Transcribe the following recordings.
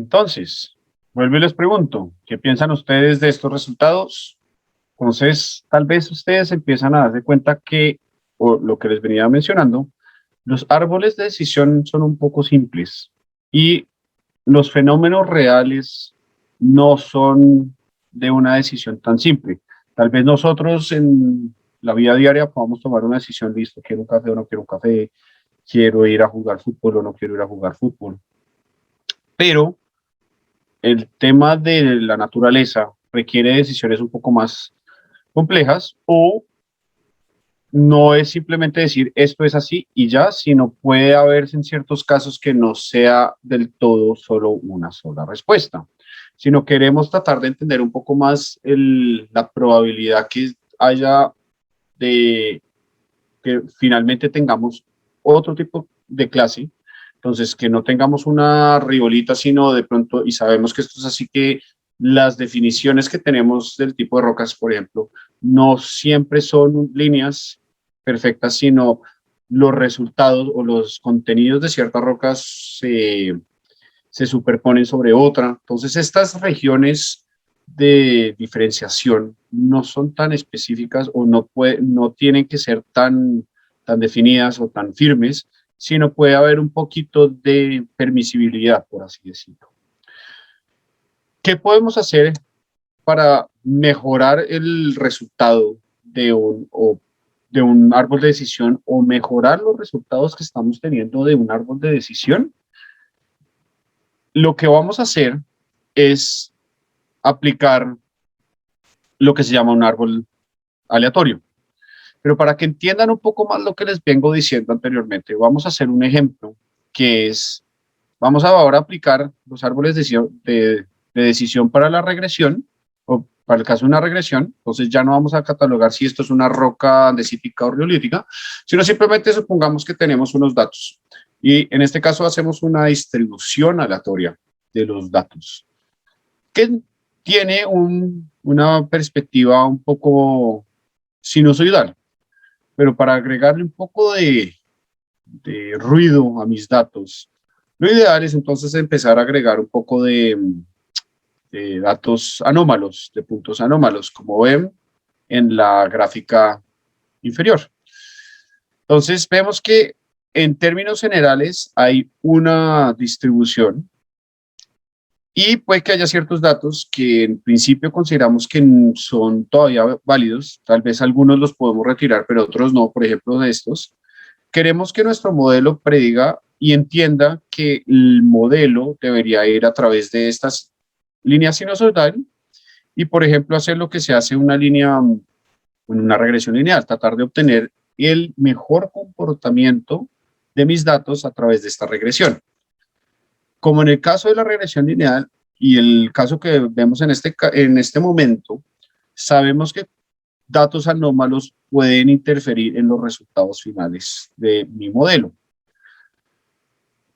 Entonces, vuelvo y les pregunto, ¿qué piensan ustedes de estos resultados? Entonces, tal vez ustedes empiezan a darse cuenta que, o lo que les venía mencionando, los árboles de decisión son un poco simples y los fenómenos reales no son de una decisión tan simple. Tal vez nosotros en la vida diaria podamos tomar una decisión, listo, quiero un café o no quiero un café, quiero ir a jugar fútbol o no quiero ir a jugar fútbol. Pero el tema de la naturaleza requiere decisiones un poco más complejas o no es simplemente decir esto es así y ya, sino puede haberse en ciertos casos que no sea del todo solo una sola respuesta, sino queremos tratar de entender un poco más la probabilidad que haya de que finalmente tengamos otro tipo de clase. Entonces, que no tengamos una ribolita, sino de pronto, y sabemos que esto es así, que las definiciones que tenemos del tipo de rocas, por ejemplo, no siempre son líneas perfectas, sino los resultados o los contenidos de ciertas rocas se superponen sobre otra. Entonces, estas regiones de diferenciación no son tan específicas o no tienen que ser tan definidas o tan firmes, sino puede haber un poquito de permisibilidad, por así decirlo. ¿Qué podemos hacer para mejorar el resultado de un árbol de decisión o mejorar los resultados que estamos teniendo de un árbol de decisión? Lo que vamos a hacer es aplicar lo que se llama un árbol aleatorio. Pero para que entiendan un poco más lo que les vengo diciendo anteriormente, vamos a hacer un ejemplo que es, vamos a ahora aplicar los árboles de decisión para la regresión, o para el caso de una regresión. Entonces ya no vamos a catalogar si esto es una roca andesítica o riolítica, sino simplemente supongamos que tenemos unos datos. Y en este caso hacemos una distribución aleatoria de los datos, que tiene una perspectiva un poco sinusoidal. Pero para agregarle un poco de ruido a mis datos, lo ideal es entonces empezar a agregar un poco de datos anómalos, de puntos anómalos, como ven en la gráfica inferior. Entonces vemos que en términos generales hay una distribución y puede que haya ciertos datos que en principio consideramos que son todavía válidos, tal vez algunos los podemos retirar, pero otros no, por ejemplo de estos. Queremos que nuestro modelo prediga y entienda que el modelo debería ir a través de estas líneas sinusoidales y, por ejemplo, hacer lo que se hace en una regresión lineal, tratar de obtener el mejor comportamiento de mis datos a través de esta regresión. Como en el caso de la regresión lineal y el caso que vemos en este momento, sabemos que datos anómalos pueden interferir en los resultados finales de mi modelo.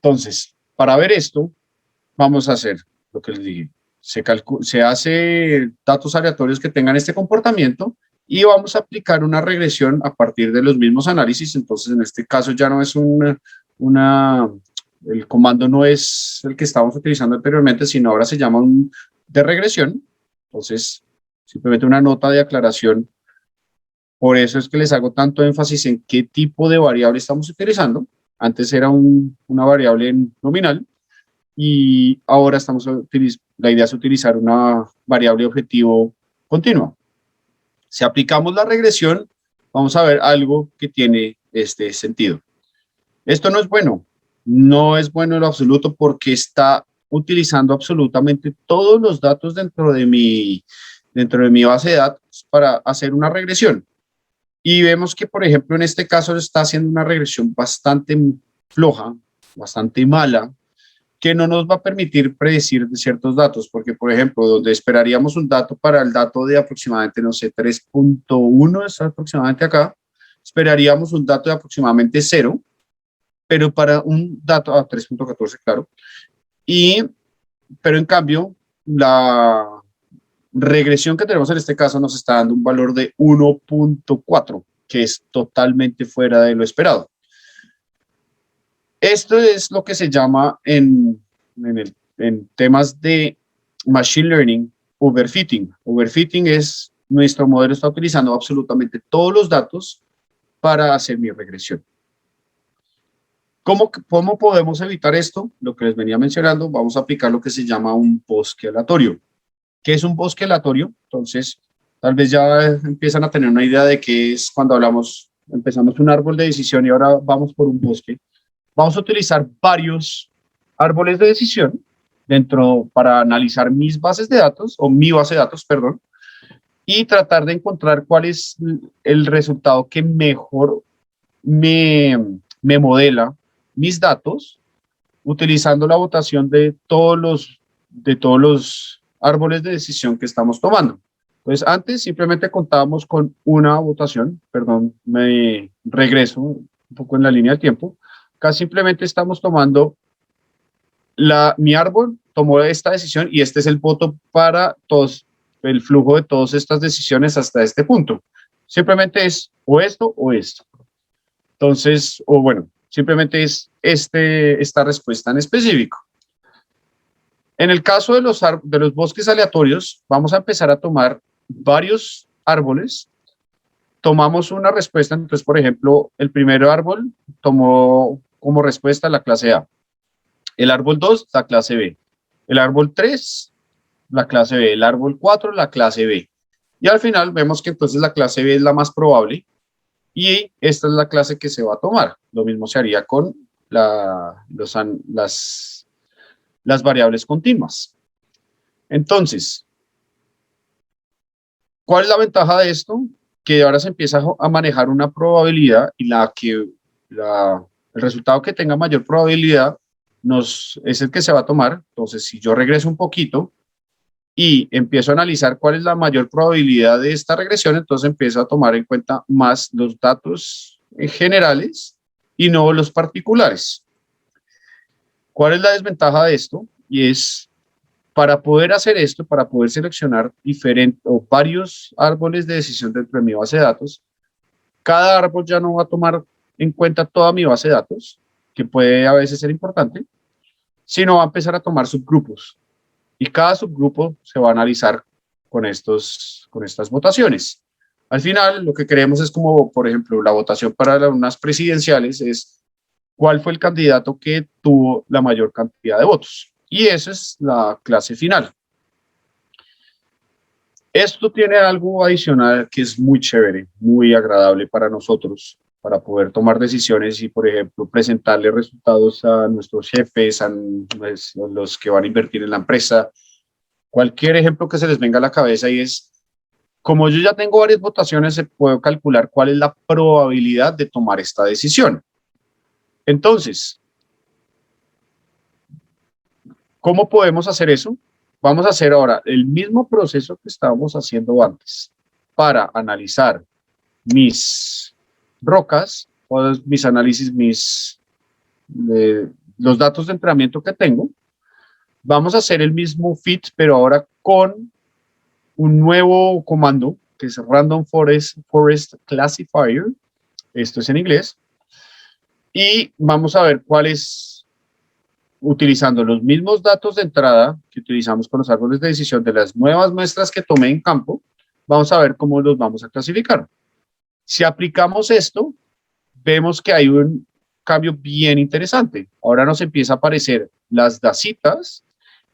Entonces, para ver esto, vamos a hacer lo que les dije. Se hace datos aleatorios que tengan este comportamiento y vamos a aplicar una regresión a partir de los mismos análisis. Entonces, en este caso ya no es el comando no es el que estábamos utilizando anteriormente, sino ahora se llama de regresión. Entonces, simplemente una nota de aclaración. Por eso es que les hago tanto énfasis en qué tipo de variable estamos utilizando. Antes era una variable nominal y ahora la idea es utilizar una variable objetivo continua. Si aplicamos la regresión, vamos a ver algo que tiene este sentido. Esto no es bueno, no es bueno en lo absoluto porque está utilizando absolutamente todos los datos dentro de mi base de datos para hacer una regresión. Y vemos que, por ejemplo, en este caso está haciendo una regresión bastante floja, bastante mala, que no nos va a permitir predecir ciertos datos, porque, por ejemplo, donde esperaríamos un dato para el dato de aproximadamente, no sé, 3.1, es aproximadamente acá, esperaríamos un dato de aproximadamente 0, pero para un dato a 3.14, claro, pero en cambio, la regresión que tenemos en este caso nos está dando un valor de 1.4, que es totalmente fuera de lo esperado. Esto es lo que se llama en en temas de Machine Learning, overfitting. Overfitting es, nuestro modelo está utilizando absolutamente todos los datos para hacer mi regresión. ¿Cómo podemos evitar esto? Lo que les venía mencionando, vamos a aplicar lo que se llama un bosque aleatorio. ¿Qué es un bosque aleatorio? Entonces, tal vez ya empiezan a tener una idea de qué es cuando empezamos un árbol de decisión y ahora vamos por un bosque. Vamos a utilizar varios árboles de decisión para analizar mis bases de datos, o mi base de datos, perdón, y tratar de encontrar cuál es el resultado que mejor me modela mis datos, utilizando la votación de todos los árboles de decisión que estamos tomando. Entonces, antes simplemente contábamos con una votación, perdón, me regreso un poco en la línea del tiempo. Acá simplemente estamos tomando mi árbol tomó esta decisión y este es el voto para todos, el flujo de todas estas decisiones hasta este punto. Simplemente es o esto o esto. Entonces, o bueno, simplemente es esta respuesta en específico. En el caso de los bosques aleatorios, vamos a empezar a tomar varios árboles. Tomamos una respuesta, entonces, por ejemplo, el primer árbol tomó como respuesta la clase A. El árbol 2, la clase B. El árbol 3, la clase B. El árbol 4, la clase B. Y al final vemos que entonces la clase B es la más probable y esta es la clase que se va a tomar. Lo mismo se haría con las variables continuas. Entonces, ¿cuál es la ventaja de esto? Que ahora se empieza a manejar una probabilidad y el resultado que tenga mayor probabilidad es el que se va a tomar. Entonces, si yo regreso un poquito y empiezo a analizar cuál es la mayor probabilidad de esta regresión, entonces empiezo a tomar en cuenta más los datos generales y no los particulares. ¿Cuál es la desventaja de esto? Y es, para poder hacer esto, para poder seleccionar varios árboles de decisión dentro de mi base de datos, cada árbol ya no va a tomar en cuenta toda mi base de datos, que puede a veces ser importante, sino va a empezar a tomar subgrupos. Y cada subgrupo se va a analizar con estas votaciones. Al final, lo que queremos es como, por ejemplo, la votación para unas presidenciales es cuál fue el candidato que tuvo la mayor cantidad de votos. Y esa es la clase final. Esto tiene algo adicional que es muy chévere, muy agradable para nosotros, para poder tomar decisiones y, por ejemplo, presentarle resultados a nuestros jefes, a los que van a invertir en la empresa. Cualquier ejemplo que se les venga a la cabeza y es, como yo ya tengo varias votaciones, se puede calcular cuál es la probabilidad de tomar esta decisión. Entonces, ¿cómo podemos hacer eso? Vamos a hacer ahora el mismo proceso que estábamos haciendo antes para analizar mis rocas, o mis análisis, los datos de entrenamiento que tengo. Vamos a hacer el mismo fit, pero ahora con un nuevo comando que es Random Forest Classifier. Esto es en inglés. Y vamos a ver cuál es, utilizando los mismos datos de entrada que utilizamos con los árboles de decisión de las nuevas muestras que tomé en campo, vamos a ver cómo los vamos a clasificar. Si aplicamos esto, vemos que hay un cambio bien interesante. Ahora nos empieza a aparecer las dacitas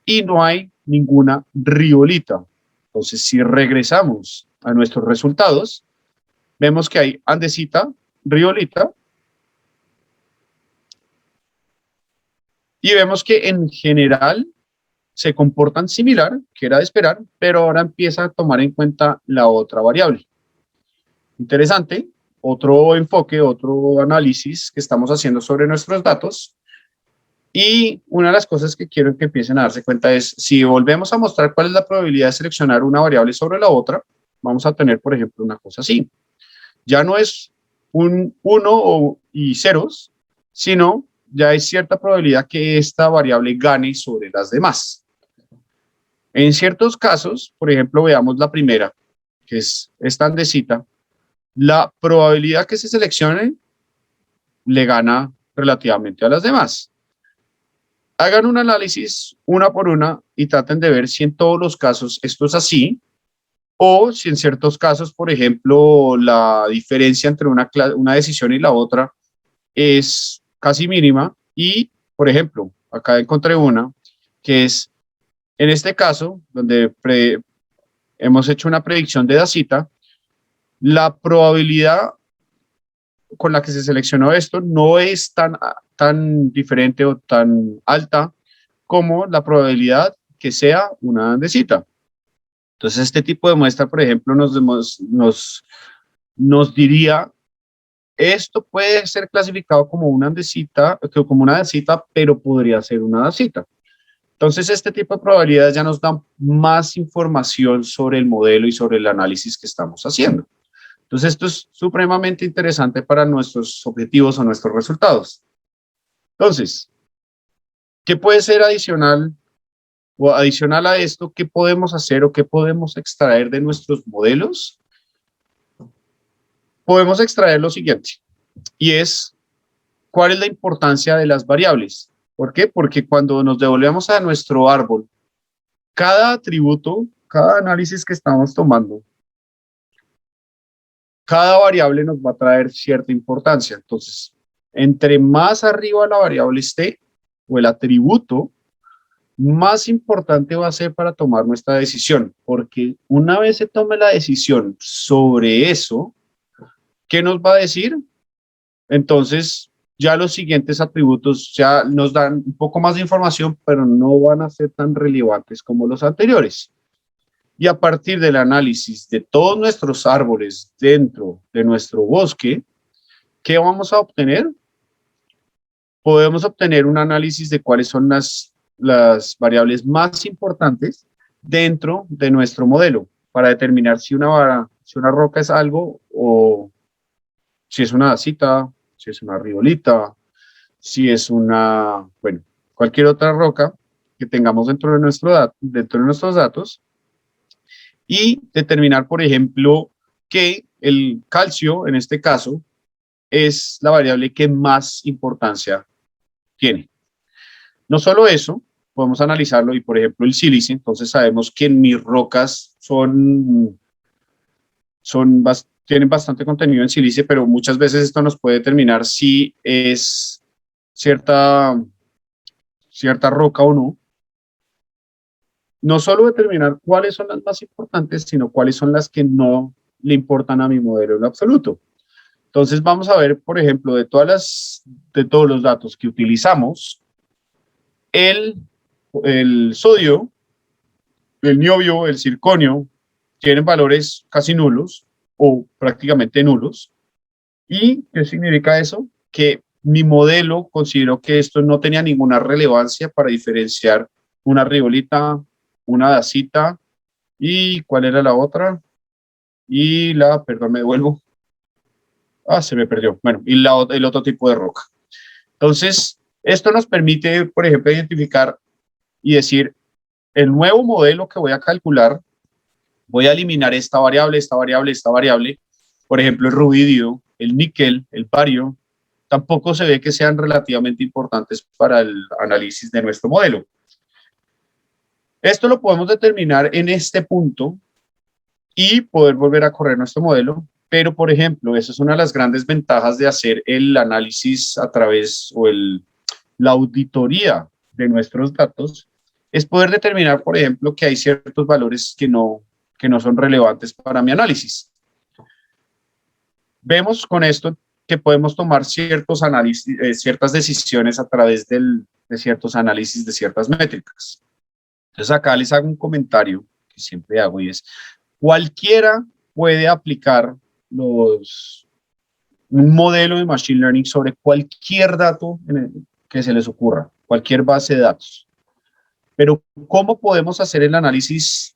y no hay ninguna riolita. Entonces, si regresamos a nuestros resultados, vemos que hay andesita, riolita, y vemos que en general se comportan similar, que era de esperar, pero ahora empieza a tomar en cuenta la otra variable. Interesante, otro enfoque, otro análisis que estamos haciendo sobre nuestros datos. Y una de las cosas que quiero que empiecen a darse cuenta es, si volvemos a mostrar cuál es la probabilidad de seleccionar una variable sobre la otra, vamos a tener, por ejemplo, una cosa así. Ya no es un 1 y ceros, sino ya hay cierta probabilidad que esta variable gane sobre las demás. En ciertos casos, por ejemplo, veamos la primera, que es esta andesita, la probabilidad que se seleccione le gana relativamente a las demás. Hagan un análisis una por una y traten de ver si en todos los casos esto es así, o si en ciertos casos, por ejemplo, la diferencia entre una decisión y la otra es casi mínima. Y, por ejemplo, acá encontré una que es, en este caso, donde hemos hecho una predicción de Dacita, la probabilidad con la que se seleccionó esto no es tan diferente o tan alta como la probabilidad que sea una andesita. Entonces, este tipo de muestra, por ejemplo, nos diría, esto puede ser clasificado como una andesita, como una dacita, pero podría ser una dacita. Entonces, este tipo de probabilidades ya nos dan más información sobre el modelo y sobre el análisis que estamos haciendo. Entonces, esto es supremamente interesante para nuestros objetivos o nuestros resultados. Entonces, ¿qué puede ser adicional o adicional a esto? ¿Qué podemos hacer o qué podemos extraer de nuestros modelos? Podemos extraer lo siguiente, y es, ¿cuál es la importancia de las variables? ¿Por qué? Porque cuando nos devolvemos a nuestro árbol, cada atributo, cada análisis que estamos tomando, cada variable nos va a traer cierta importancia. Entonces, entre más arriba la variable esté o el atributo, más importante va a ser para tomar nuestra decisión, porque una vez se tome la decisión sobre eso, ¿qué nos va a decir? Entonces, ya los siguientes atributos ya nos dan un poco más de información, pero no van a ser tan relevantes como los anteriores. Y a partir del análisis de todos nuestros árboles dentro de nuestro bosque, ¿qué vamos a obtener? Podemos obtener un análisis de cuáles son las variables más importantes dentro de nuestro modelo para determinar si una roca es algo o si es una dacita, si es una riolita, si es bueno, cualquier otra roca que tengamos dentro de nuestros datos, y determinar, por ejemplo, que el calcio, en este caso, es la variable que más importancia tiene. No solo eso, podemos analizarlo y, por ejemplo, el sílice, entonces sabemos que en mis rocas tienen bastante contenido en sílice, pero muchas veces esto nos puede determinar si es cierta roca o no. No solo determinar cuáles son las más importantes, sino cuáles son las que no le importan a mi modelo en absoluto. Entonces vamos a ver, por ejemplo, de todos los datos que utilizamos, el sodio, el niobio, el circonio, tienen valores casi nulos o prácticamente nulos. ¿Y qué significa eso? Que mi modelo consideró que esto no tenía ninguna relevancia para diferenciar una riolita, una dacita, y ¿cuál era la otra? Perdón, me devuelvo. Se me perdió. Bueno, y el otro tipo de roca. Entonces, esto nos permite, por ejemplo, identificar y decir, el nuevo modelo que voy a calcular, voy a eliminar esta variable, esta variable, esta variable. Por ejemplo, el rubidio, el níquel, el bario, tampoco se ve que sean relativamente importantes para el análisis de nuestro modelo. Esto lo podemos determinar en este punto y poder volver a correr nuestro modelo. Pero, por ejemplo, esa es una de las grandes ventajas de hacer el análisis a través la auditoría de nuestros datos, es poder determinar, por ejemplo, que hay ciertos valores que no son relevantes para mi análisis. Vemos con esto que podemos tomar ciertos análisis, ciertas decisiones a través de ciertos análisis de ciertas métricas. Entonces acá les hago un comentario que siempre hago y es, cualquiera puede aplicar un modelo de Machine Learning sobre cualquier dato que se les ocurra, cualquier base de datos. Pero ¿cómo podemos hacer el análisis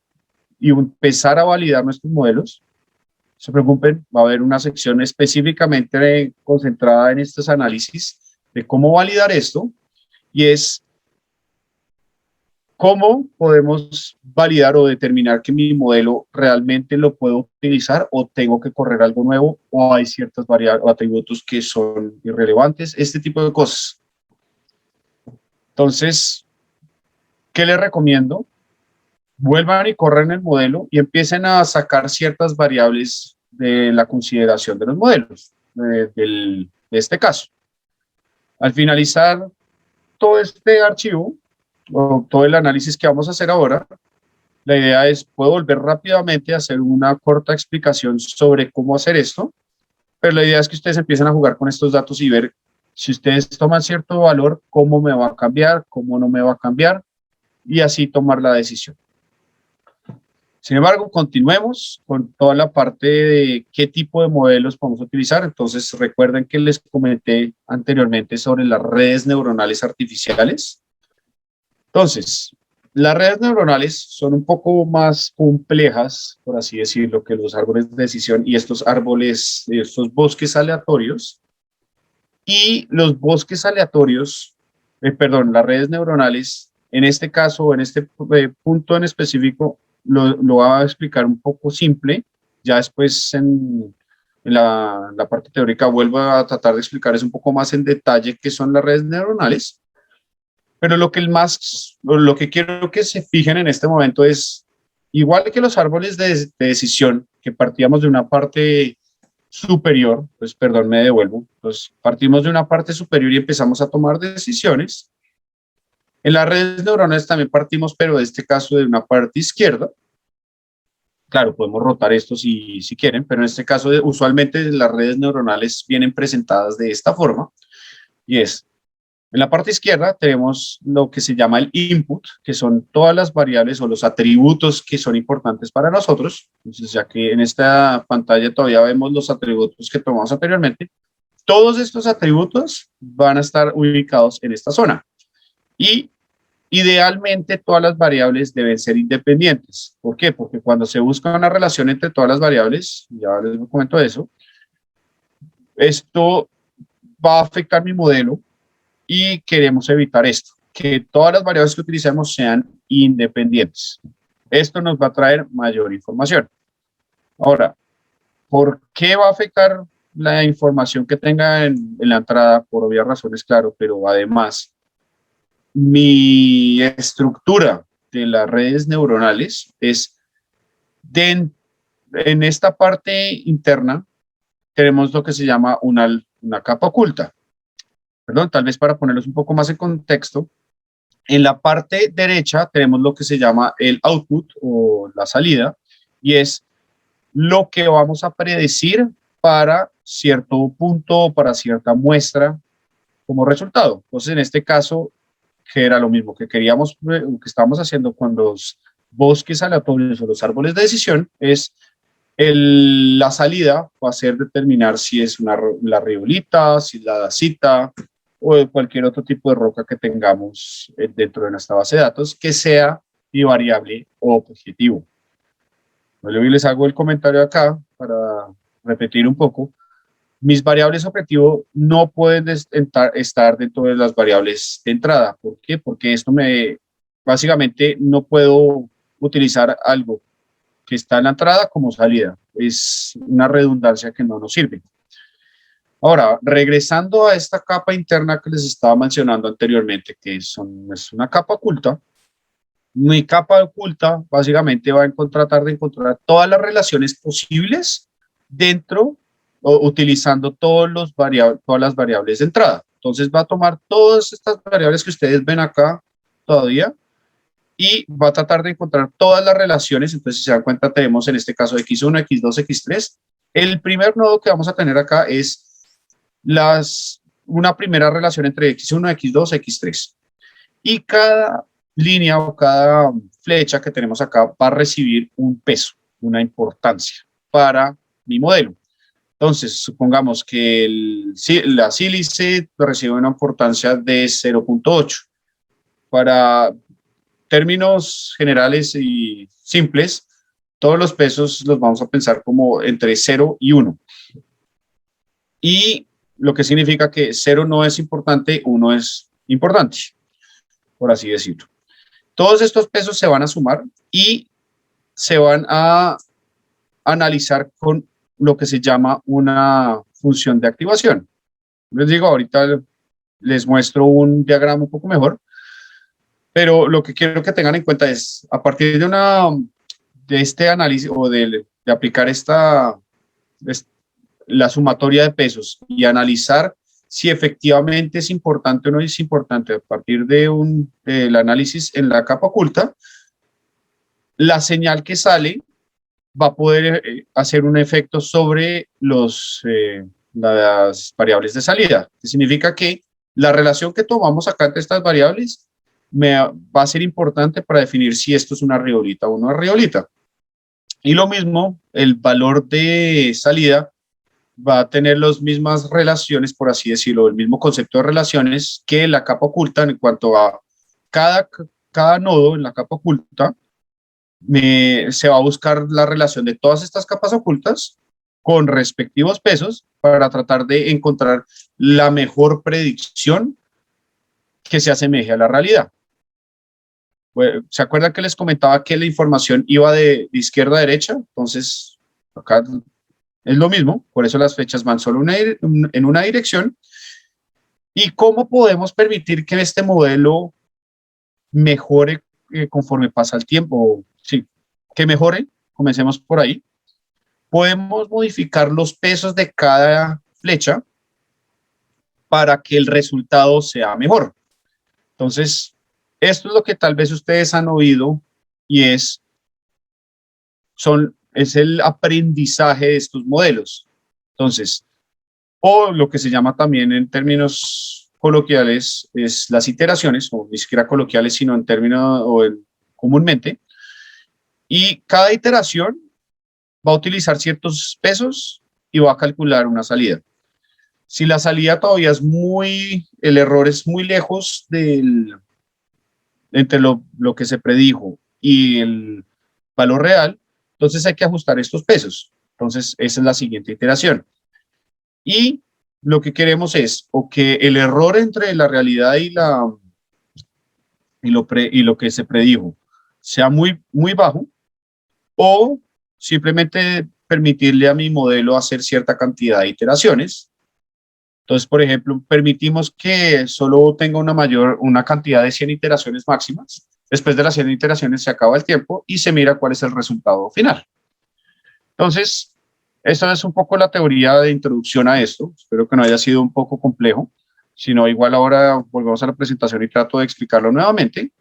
y empezar a validar nuestros modelos? No se preocupen, va a haber una sección específicamente concentrada en estos análisis de cómo validar esto, y es cómo podemos validar o determinar que mi modelo realmente lo puedo utilizar o tengo que correr algo nuevo o hay ciertas variables o atributos que son irrelevantes, este tipo de cosas. Entonces, ¿qué les recomiendo? Vuelvan y corran el modelo y empiecen a sacar ciertas variables de la consideración de los modelos, de este caso. Al finalizar todo este archivo, o todo el análisis que vamos a hacer ahora, la idea es, puedo volver rápidamente a hacer una corta explicación sobre cómo hacer esto, pero la idea es que ustedes empiecen a jugar con estos datos y ver si ustedes toman cierto valor, cómo me va a cambiar, cómo no me va a cambiar, y así tomar la decisión. Sin embargo, continuemos con toda la parte de qué tipo de modelos podemos utilizar. Entonces, recuerden que les comenté anteriormente sobre las redes neuronales artificiales. Entonces, las redes neuronales son un poco más complejas, por así decirlo, que los árboles de decisión y estos árboles, estos bosques aleatorios. Y los bosques aleatorios, las redes neuronales, en este caso, en este punto en específico, lo voy a explicar un poco simple. Ya después en la parte teórica vuelvo a tratar de explicarles un poco más en detalle qué son las redes neuronales. Pero lo que quiero que se fijen en este momento es, igual que los árboles de decisión, que partíamos de una parte superior, pues perdón, me devuelvo, pues partimos de una parte superior y empezamos a tomar decisiones. En las redes neuronales también partimos, pero en este caso de una parte izquierda. Claro, podemos rotar esto si quieren, pero en este caso usualmente las redes neuronales vienen presentadas de esta forma, y es, en la parte izquierda tenemos lo que se llama el input, que son todas las variables o los atributos que son importantes para nosotros. Entonces, ya que en esta pantalla todavía vemos los atributos que tomamos anteriormente, todos estos atributos van a estar ubicados en esta zona. Y idealmente todas las variables deben ser independientes. ¿Por qué? Porque cuando se busca una relación entre todas las variables, ya les comento eso, esto va a afectar mi modelo y queremos evitar esto, que todas las variables que utilicemos sean independientes. Esto nos va a traer mayor información. Ahora, ¿por qué va a afectar la información que tenga en la entrada? Por obvias razones, claro, pero además mi estructura de las redes neuronales es en esta parte interna tenemos lo que se llama una capa oculta. Perdón, tal vez para ponerlos un poco más en contexto, en la parte derecha tenemos lo que se llama el output o la salida, y es lo que vamos a predecir para cierto punto, para cierta muestra como resultado. Entonces, en este caso, que era lo mismo que queríamos, que estábamos haciendo con los bosques aleatorios o los árboles de decisión, es la salida va a ser determinar si es la riolita, si es la dacita o de cualquier otro tipo de roca que tengamos dentro de nuestra base de datos que sea bivariable o objetivo. Luego les hago el comentario acá para repetir un poco. Mis variables objetivo no pueden estar dentro de las variables de entrada. ¿Por qué? Porque básicamente no puedo utilizar algo que está en la entrada como salida. Es una redundancia que no nos sirve. Ahora, regresando a esta capa interna que les estaba mencionando anteriormente, que es una capa oculta, mi capa oculta básicamente va a tratar de encontrar todas las relaciones posibles dentro o utilizando todas las variables de entrada. Entonces va a tomar todas estas variables que ustedes ven acá todavía y va a tratar de encontrar todas las relaciones. Entonces, si se dan cuenta, tenemos en este caso X1, X2, X3. El primer nodo que vamos a tener acá es una primera relación entre X1, X2, X3. Y cada línea o cada flecha que tenemos acá va a recibir un peso, una importancia para mi modelo. Entonces, supongamos que la sílice recibe una importancia de 0.8. Para términos generales y simples, todos los pesos los vamos a pensar como entre 0 y 1. Y lo que significa que 0 no es importante, 1 es importante, por así decirlo. Todos estos pesos se van a sumar y se van a analizar con lo que se llama una función de activación. Les digo, ahorita les muestro un diagrama un poco mejor, Pero lo que quiero que tengan en cuenta es, a partir de este análisis o de aplicar la sumatoria de pesos y analizar si efectivamente es importante o no es importante a partir del análisis en la capa oculta, la señal que sale va a poder hacer un efecto sobre las variables de salida, que significa que la relación que tomamos acá entre estas variables va a ser importante para definir si esto es una riolita o una riolita. Y lo mismo, el valor de salida va a tener las mismas relaciones, por así decirlo, el mismo concepto de relaciones que la capa oculta en cuanto a cada nodo en la capa oculta se va a buscar la relación de todas estas capas ocultas con respectivos pesos para tratar de encontrar la mejor predicción que se asemeje a la realidad. ¿Se acuerdan que les comentaba que la información iba de izquierda a derecha? Entonces, acá es lo mismo, por eso las flechas van solo en una dirección. ¿Y cómo podemos permitir que este modelo mejore conforme pasa el tiempo? Sí, que mejore, comencemos por ahí. Podemos modificar los pesos de cada flecha para que el resultado sea mejor. Entonces, esto es lo que tal vez ustedes han oído y es el aprendizaje de estos modelos. Entonces, o lo que se llama también en términos coloquiales es las iteraciones, o ni siquiera coloquiales, sino en términos comúnmente. Y cada iteración va a utilizar ciertos pesos y va a calcular una salida. Si la salida todavía es el error es muy lejos entre lo que se predijo y el valor real, entonces hay que ajustar estos pesos. Entonces, esa es la siguiente iteración. Y lo que queremos es o que el error entre la realidad y lo que se predijo sea muy, muy bajo, o simplemente permitirle a mi modelo hacer cierta cantidad de iteraciones. Entonces, por ejemplo, permitimos que solo tenga una cantidad de 100 iteraciones máximas. Después de las 100 iteraciones se acaba el tiempo y se mira cuál es el resultado final. Entonces, esta es un poco la teoría de introducción a esto. Espero que no haya sido un poco complejo. Si no, igual ahora volvemos a la presentación y trato de explicarlo nuevamente.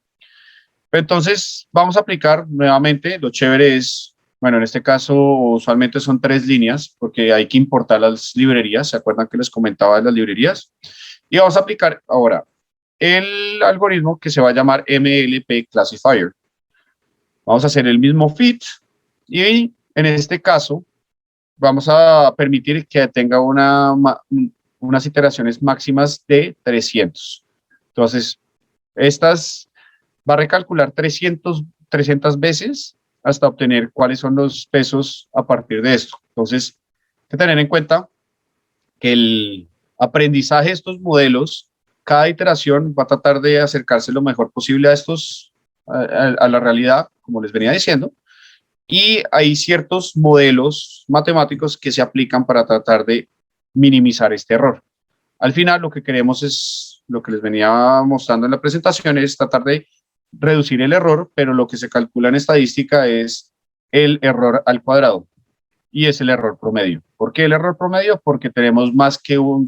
Entonces, vamos a aplicar nuevamente. Lo chévere es, bueno, en este caso usualmente son 3 líneas porque hay que importar las librerías. ¿Se acuerdan que les comentaba de las librerías? Y vamos a aplicar ahora el algoritmo que se va a llamar MLP Classifier. Vamos a hacer el mismo fit y en este caso vamos a permitir que tenga unas iteraciones máximas de 300. Entonces, estas va a recalcular 300 veces hasta obtener cuáles son los pesos a partir de esto. Entonces, hay que tener en cuenta que el aprendizaje de estos modelos, cada iteración va a tratar de acercarse lo mejor posible a la realidad, como les venía diciendo, y hay ciertos modelos matemáticos que se aplican para tratar de minimizar este error. Al final, lo que queremos es, lo que les venía mostrando en la presentación, es tratar de reducir el error, pero lo que se calcula en estadística es el error al cuadrado y es el error promedio. ¿Por qué el error promedio? Porque tenemos más que una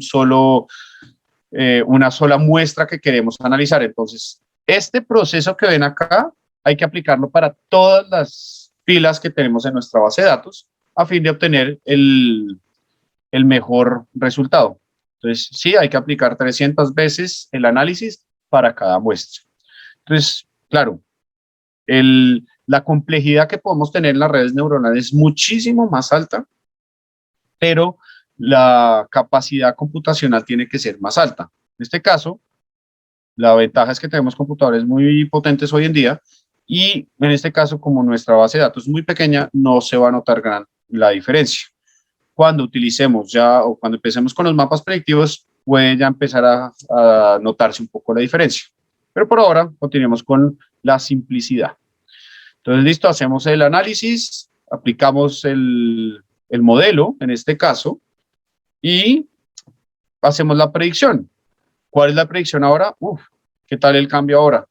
sola muestra que queremos analizar. Entonces, este proceso que ven acá hay que aplicarlo para todas las filas que tenemos en nuestra base de datos a fin de obtener el mejor resultado. Entonces, sí, hay que aplicar 300 veces el análisis para cada muestra. Entonces, claro, la complejidad que podemos tener en las redes neuronales es muchísimo más alta, pero la capacidad computacional tiene que ser más alta. En este caso, la ventaja es que tenemos computadores muy potentes hoy en día y en este caso, como nuestra base de datos es muy pequeña, no se va a notar la diferencia. Cuando utilicemos ya o cuando empecemos con los mapas predictivos, puede ya empezar a notarse un poco la diferencia. Pero por ahora, continuemos con la simplicidad. Entonces, listo, hacemos el análisis, aplicamos el modelo, en este caso, y hacemos la predicción. ¿Cuál es la predicción ahora? ¿Qué tal el cambio ahora?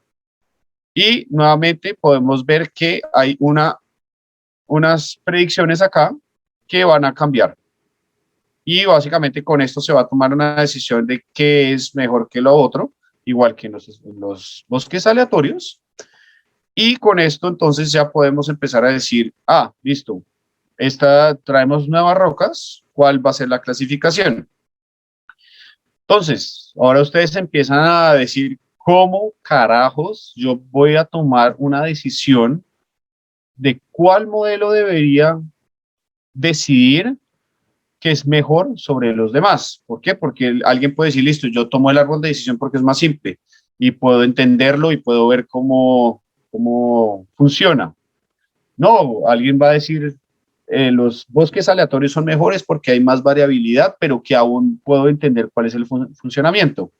Y nuevamente podemos ver que hay unas predicciones acá que van a cambiar. Y básicamente con esto se va a tomar una decisión de qué es mejor que lo otro, igual que en los bosques aleatorios. Y con esto entonces ya podemos empezar a decir, listo, traemos nuevas rocas, ¿cuál va a ser la clasificación? Entonces, ahora ustedes empiezan a decir, ¿cómo carajos yo voy a tomar una decisión de cuál modelo debería decidir que es mejor sobre los demás? ¿Por qué? Porque alguien puede decir, listo, yo tomo el árbol de decisión porque es más simple y puedo entenderlo y puedo ver cómo funciona. No, alguien va a decir, los bosques aleatorios son mejores porque hay más variabilidad, pero que aún puedo entender cuál es el funcionamiento.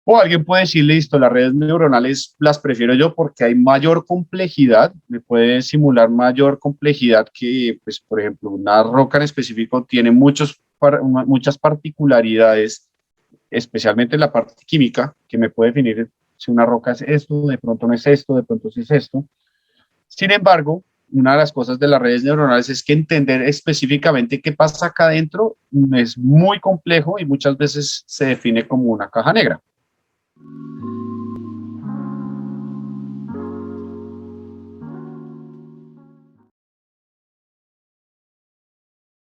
O alguien puede decir, listo, las redes neuronales las prefiero yo porque hay mayor complejidad, me puede simular mayor complejidad que, pues, por ejemplo, una roca en específico tiene muchas particularidades, especialmente en la parte química, que me puede definir si una roca es esto, de pronto no es esto, de pronto sí es esto. Sin embargo, una de las cosas de las redes neuronales es que entender específicamente qué pasa acá adentro es muy complejo y muchas veces se define como una caja negra.